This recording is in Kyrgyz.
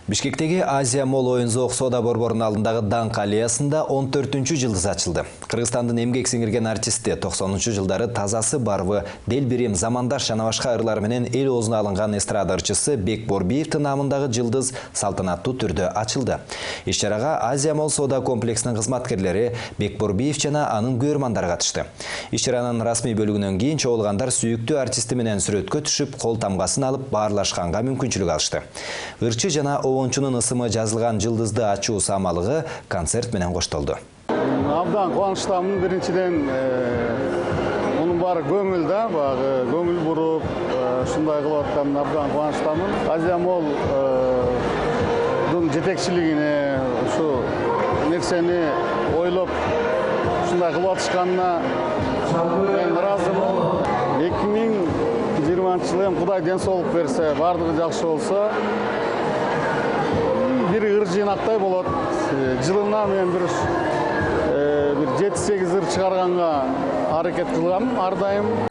Бишкектеги Азия Мол оюн-зоок соода борборунун алдындагы даңк аллеясында 14-чү жылдыз ачылды. Кыргызстандын эмгек сиңирген артисти 90-чу жылдары тазасы барбы, дел бирим замандаш жана башка ырлар менен эл оозуна алынган эстрада ырчысы Бек Борбиевдин намындагы жылдыз салтанаттуу түрдө ачылды. Иш-чарага Азия Мол соода комплексинин кызматкерлери Бек Борбиев жана анын көрмандары катышты. Иш-чаранын расмий бөлүгүнөн кийин чогулгандар сүйүктүү артисти менен сүрөткө түшүп, кол тамгасын алып баарлашканга мүмкүнчүлүк алышты. Ырчы жана обончунун ысымы жазылган жылдызды ачуу самалыгы концерт менен коштолду. Абдан кубанычтамын. Биринчиден мунун баары көңүл да, баягы көңүл буруп, ушундай кылып атканына абдан кубанычтамын. Азия Молдун жетекчилигине ушу нерсени ойлоп ушундай кылып атышканына мен ыраазымын. 2020-жылы Кудай ден соолук берсе, бардыгы жакшы болсо, бир ыр жыйнактай болот. Жылына мен бир 7-8 ыр чыгарганга аракет кылгам ар дайым.